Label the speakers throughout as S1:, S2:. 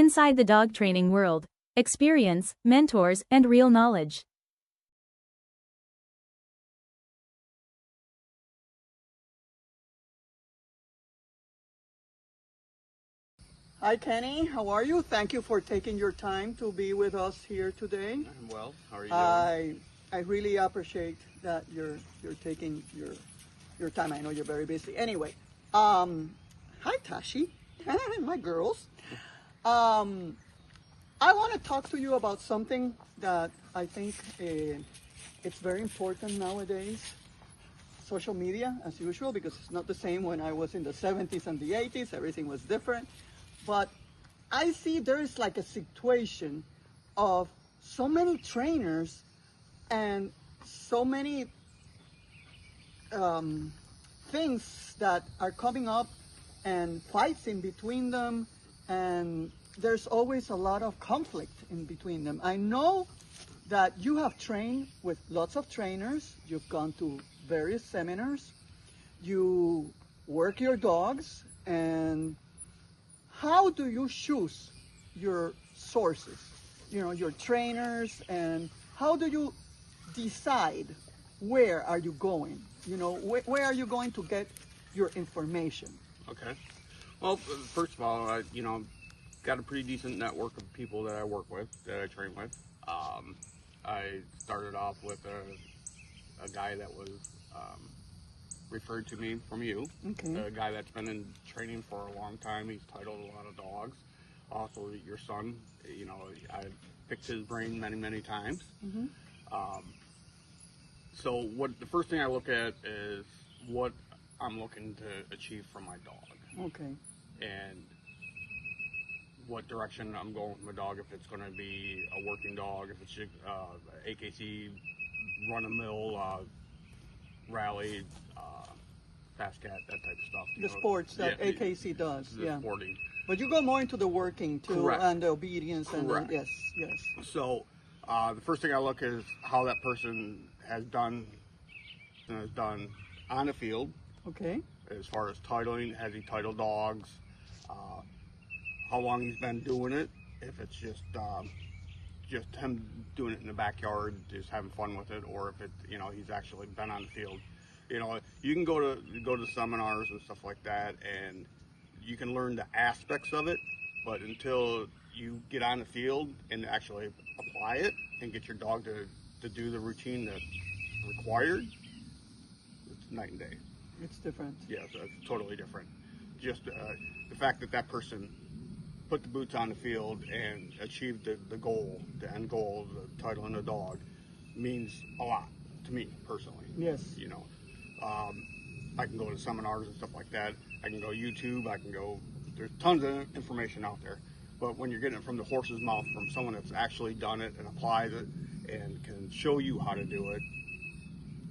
S1: Inside the dog training world, experience, mentors, and real knowledge.
S2: Hi Kenny, how are you? Thank you for taking your time to be with us here today.
S3: I'm well. How are you doing?
S2: I really appreciate that you're taking your time. I know you're very busy. Anyway, hi Tashi, my girls. I want to talk to you about something that I think it's very important nowadays. Social media, as usual, because it's not the same when I was in the 70s and the 80s. Everything was different. But I see there is like a situation of so many trainers and so many things that are coming up and fights in between them, and there's always a lot of conflict in between them. I know that you have trained with lots of trainers, you've gone to various seminars, you work your dogs, and how do you choose your sources, your trainers, and how do you decide where are you going? Where are you going to get your information?
S3: Okay. Well, first of all, got a pretty decent network of people that I work with, that I train with. I started off with a guy that was referred to me from you.
S2: Okay.
S3: A guy that's been in training for a long time. He's titled a lot of dogs. Also, your son, I picked his brain many, many times.
S2: Mm-hmm.
S3: So the first thing I look at is what I'm looking to achieve from my dog.
S2: Okay.
S3: And what direction I'm going with my dog, if it's going to be a working dog, if it's AKC, run-of-mill, rally, fast cat, that type of stuff.
S2: The sports that AKC does,
S3: the sporting.
S2: But you go more into the working too.
S3: Correct.
S2: And the obedience.
S3: Correct.
S2: And yes.
S3: So the first thing I look is how that person has done on the field.
S2: Okay.
S3: As far as titling, has he titled dogs? How long he's been doing it? If it's just him doing it in the backyard, just having fun with it, or if it, he's actually been on the field. You can go to seminars and stuff like that, and you can learn the aspects of it, but until you get on the field and actually apply it and get your dog to do the routine that's required, it's night and day.
S2: It's different.
S3: Yeah, so it's totally different. Just the fact that person put the boots on the field and achieved the goal, the end goal, the title and the dog, means a lot to me personally.
S2: Yes.
S3: I can go to seminars and stuff like that. I can go YouTube. There's tons of information out there. But when you're getting it from the horse's mouth, from someone that's actually done it and applies it and can show you how to do it,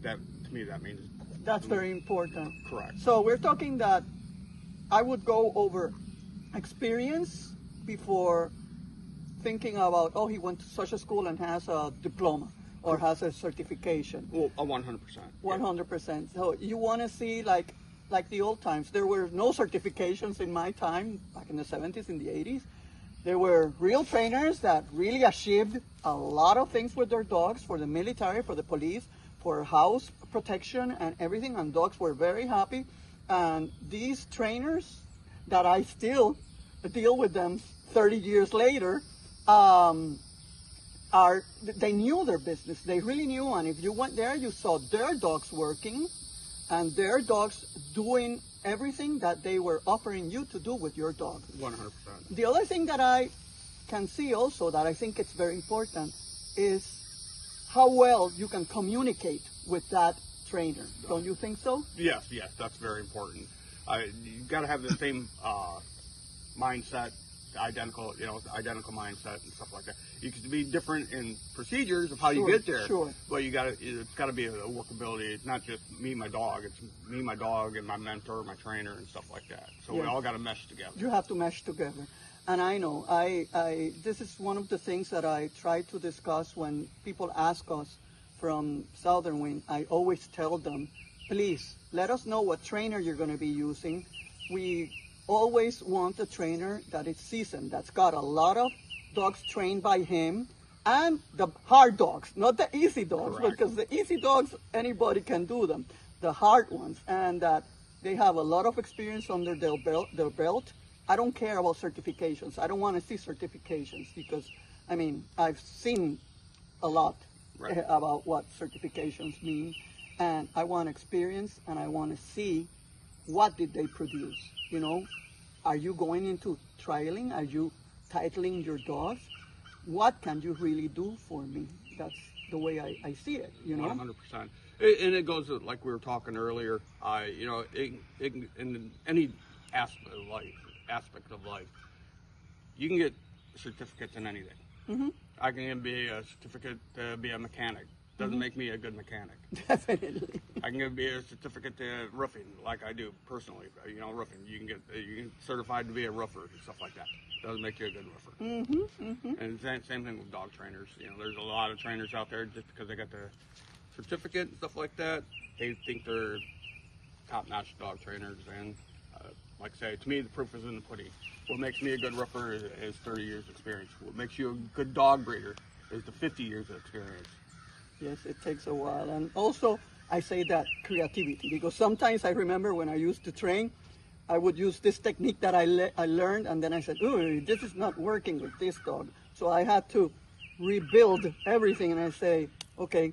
S3: to me that means...
S2: That's very important.
S3: Correct.
S2: So we're talking that I would go over experience before thinking about, he went to such a school and has a diploma or has a certification.
S3: Well, 100%.
S2: 100%. So you want to see like the old times. There were no certifications in my time, back in the 70s, in the 80s. There were real trainers that really achieved a lot of things with their dogs, for the military, for the police, for house protection and everything, and dogs were very happy. And these trainers that I still deal with them 30 years later, they knew their business. They really knew, and if you went there, you saw their dogs working and their dogs doing everything that they were offering you to do with your dog.
S3: 100%.
S2: The other thing that I can see also that I think it's very important is how well you can communicate with that trainer. Don't you think so?
S3: Yes, that's very important. You've got to have the same mindset, identical mindset and stuff like that. You can be different in procedures of how you get there, but it's got to be a workability. It's not just me, my dog. It's me, my dog, and my mentor, my trainer, and stuff like that. So we all got to mesh together.
S2: You have to mesh together. And I know, this is one of the things that I try to discuss when people ask us from Southernwind. I always tell them, please, let us know what trainer you're going to be using. We always want a trainer that is seasoned, that's got a lot of dogs trained by him, and the hard dogs, not the easy dogs,
S3: Correct.
S2: because the easy dogs, anybody can do them. The hard ones, and that they have a lot of experience under their belt. I don't care about certifications. I don't want to see certifications because, I mean, I've seen a lot
S3: Right.
S2: about what certifications mean, and I want experience, and I want to see what did they produce. You know, are you going into trialing? Are you titling your dogs? What can you really do for me? That's the way I see it, you know?
S3: 100%. And it goes like we were talking earlier, you know, in any aspect of life, you can get certificates in anything.
S2: Mm-hmm.
S3: I can be a certificate to be a mechanic. Doesn't make me a good mechanic.
S2: Definitely.
S3: I can be a certificate to roofing, like I do personally. You know, roofing. You can get certified to be a roofer and stuff like that. Doesn't make you a good roofer.
S2: Mm-hmm. Mm-hmm.
S3: And same thing with dog trainers. You know, there's a lot of trainers out there just because they got the certificate and stuff like that. They think they're top-notch dog trainers. And like I say, to me, the proof is in the pudding. What makes me a good roofer is 30 years experience. What makes you a good dog breeder is the 50 years of experience.
S2: Yes, it takes a while. And also, I say that creativity, because sometimes I remember when I used to train, I would use this technique that I learned, and then I said, oh, this is not working with this dog. So I had to rebuild everything, and I say, okay,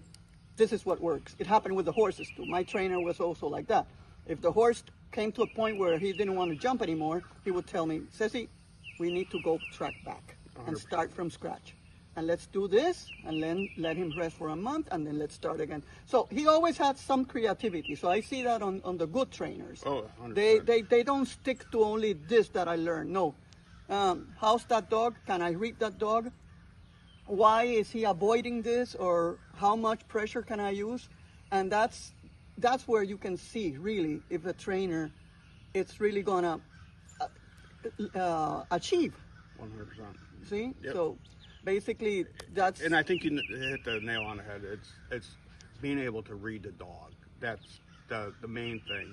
S2: this is what works. It happened with the horses too. My trainer was also like that. If the horse came to a point where he didn't want to jump anymore, he would tell me, Ceci, we need to go track back and
S3: 100%.
S2: start from scratch. And let's do this, and then let him rest for a month, and then let's start again. So he always had some creativity. So I see that on the good trainers.
S3: Oh, 100%.
S2: They don't stick to only this that I learned. No. How's that dog? Can I read that dog? Why is he avoiding this? Or how much pressure can I use? And that's where you can see really if the trainer it's really gonna achieve.
S3: 100%.
S2: See?
S3: Yep.
S2: So basically that's
S3: And I think you hit the nail on the head. It's being able to read the dog. That's the main thing.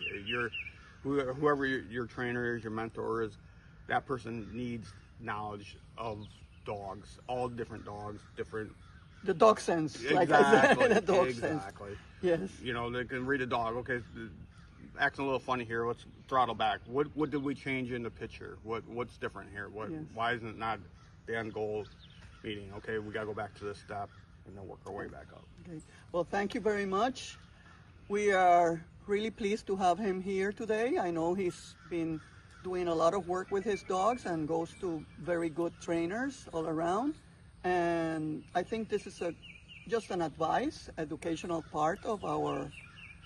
S3: Whoever your trainer is, your mentor is, that person needs knowledge of dogs, all different dogs, different.
S2: the dog sense, like I said, the dog sense.
S3: Exactly.
S2: Yes.
S3: You know, they can read a dog. Okay, acting a little funny here. Let's throttle back. What did we change in the picture? What's different here?
S2: Yes.
S3: Why isn't it not the end goal meeting? Okay, we gotta go back to this step and then work our way back up.
S2: Okay. Well, thank you very much. We are really pleased to have him here today. I know he's been doing a lot of work with his dogs and goes to very good trainers all around. And I think this is just an advice, educational part of our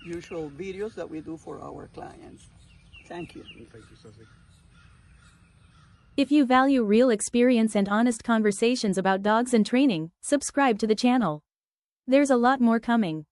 S2: usual videos that we do for our clients. Thank you.
S3: Thank you, Ceci.
S1: If you value real experience and honest conversations about dogs and training, subscribe to the channel. There's a lot more coming.